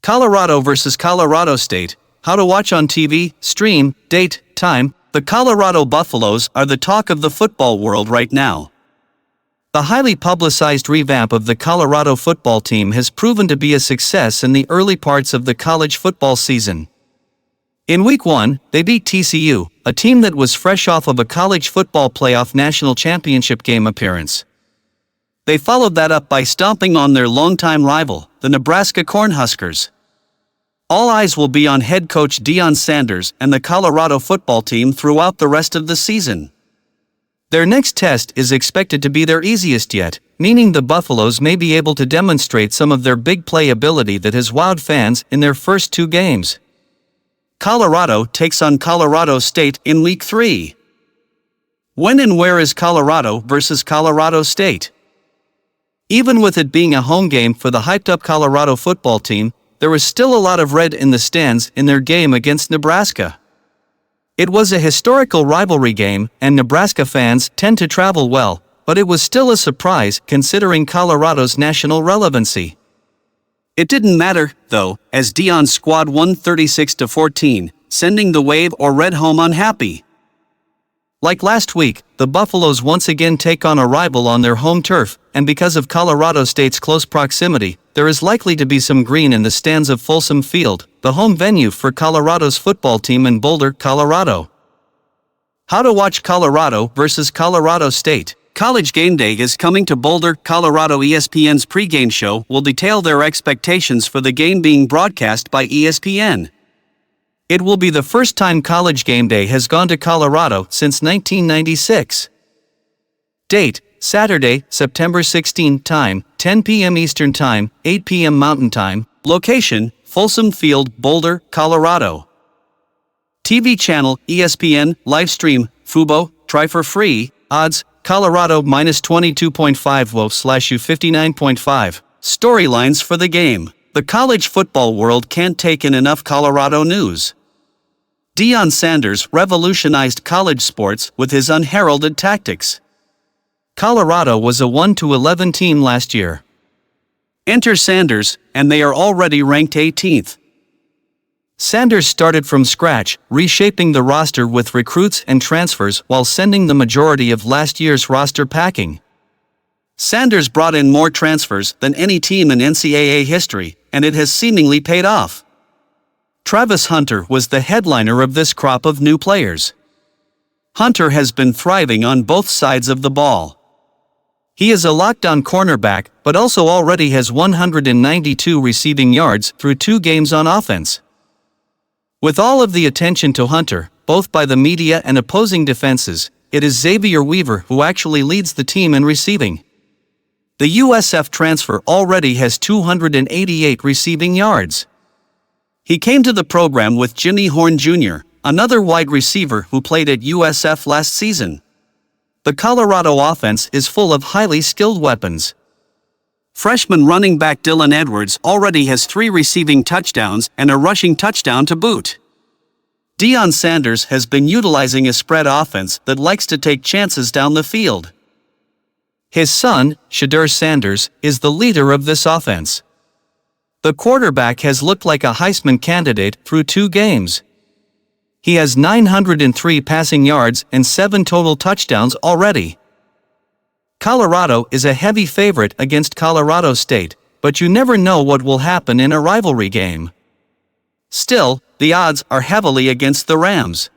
Colorado versus Colorado State. How to watch on TV, stream, date, time. The Colorado Buffaloes are the talk of the football world right now. The highly publicized revamp of the Colorado football team has proven to be a success in the early parts of the college football season. In Week 1, they beat TCU, a team that was fresh off of a college football playoff national championship game appearance. They followed that up by stomping on their longtime rival, the Nebraska Cornhuskers. All eyes will be on head coach Deion Sanders and the Colorado football team throughout the rest of the season. Their next test is expected to be their easiest yet, meaning the Buffaloes may be able to demonstrate some of their big play ability that has wowed fans in their first 2 games. Colorado takes on Colorado State in Week 3. When and where is Colorado versus Colorado State? Even with it being a home game for the hyped-up Colorado football team, there was still a lot of red in the stands in their game against Nebraska. It was a historical rivalry game, and Nebraska fans tend to travel well, but it was still a surprise considering Colorado's national relevancy. It didn't matter, though, as Deion's squad won 36-14, sending the Wave or Red home unhappy. Like last week, the Buffaloes once again take on a rival on their home turf, and because of Colorado State's close proximity, there is likely to be some green in the stands of Folsom Field, the home venue for Colorado's football team in Boulder, Colorado. How to watch Colorado versus Colorado State. College Game Day is coming to Boulder, Colorado. ESPN's pregame show will detail their expectations for the game being broadcast by ESPN. It will be the first time College Game Day has gone to Colorado since 1996. Date: Saturday, September 16. Time: 10 p.m. Eastern Time, 8 p.m. Mountain Time. Location: Folsom Field, Boulder, Colorado. TV channel: ESPN, livestream, Fubo, try for free. Odds: Colorado minus 22.5 WO/U59.5. Storylines for the game. The college football world can't take in enough Colorado news. Deion Sanders revolutionized college sports with his unheralded tactics. Colorado was a 1-11 team last year. Enter Sanders, and they are already ranked 18th. Sanders started from scratch, reshaping the roster with recruits and transfers while sending the majority of last year's roster packing. Sanders brought in more transfers than any team in NCAA history, and it has seemingly paid off. Travis Hunter was the headliner of this crop of new players. Hunter has been thriving on both sides of the ball. He is a lockdown cornerback, but also already has 192 receiving yards through 2 games on offense. With all of the attention to Hunter, both by the media and opposing defenses, it is Xavier Weaver who actually leads the team in receiving. The USF transfer already has 288 receiving yards. He came to the program with Jimmy Horn Jr., another wide receiver who played at USF last season. The Colorado offense is full of highly skilled weapons. Freshman running back Dylan Edwards already has 3 receiving touchdowns and a rushing touchdown to boot. Deion Sanders has been utilizing a spread offense that likes to take chances down the field. His son, Shedeur Sanders, is the leader of this offense. The quarterback has looked like a Heisman candidate through 2 games. He has 903 passing yards and 7 total touchdowns already. Colorado is a heavy favorite against Colorado State, but you never know what will happen in a rivalry game. Still, the odds are heavily against the Rams.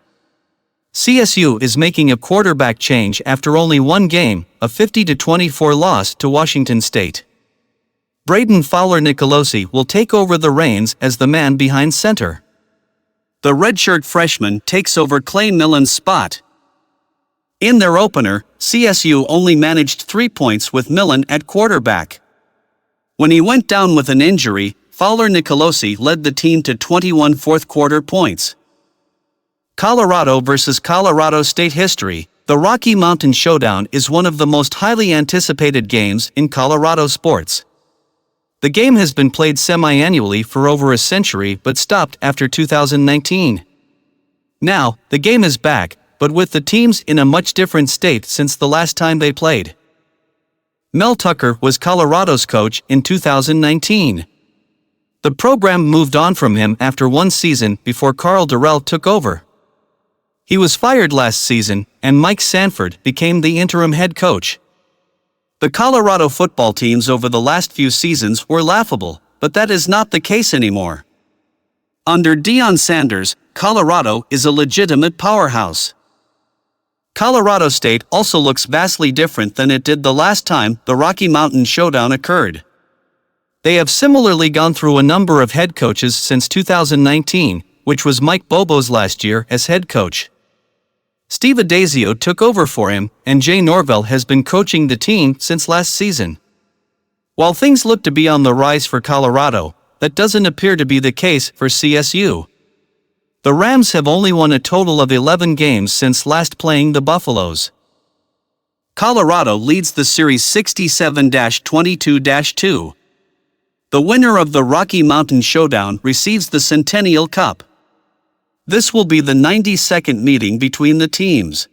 CSU is making a quarterback change after only 1 game, a 50-24 loss to Washington State. Braden Fowler-Nicolosi will take over the reins as the man behind center. The redshirt freshman takes over Clay Millen's spot. In their opener, CSU only managed 3 points with Millen at quarterback. When he went down with an injury, Fowler-Nicolosi led the team to 21 fourth-quarter points. Colorado versus Colorado State history. The Rocky Mountain Showdown is one of the most highly anticipated games in Colorado sports. The game has been played semi-annually for over a century but stopped after 2019. Now, the game is back, but with the teams in a much different state since the last time they played. Mel Tucker was Colorado's coach in 2019. The program moved on from him after one season before Karl Dorrell took over. He was fired last season, and Mike Sanford became the interim head coach. The Colorado football teams over the last few seasons were laughable, but that is not the case anymore. Under Deion Sanders, Colorado is a legitimate powerhouse. Colorado State also looks vastly different than it did the last time the Rocky Mountain Showdown occurred. They have similarly gone through a number of head coaches since 2019, which was Mike Bobo's last year as head coach. Steve Adazio took over for him, and Jay Norvell has been coaching the team since last season. While things look to be on the rise for Colorado, that doesn't appear to be the case for CSU. The Rams have only won a total of 11 games since last playing the Buffaloes. Colorado leads the series 67-22-2. The winner of the Rocky Mountain Showdown receives the Centennial Cup. This will be the 92nd meeting between the teams.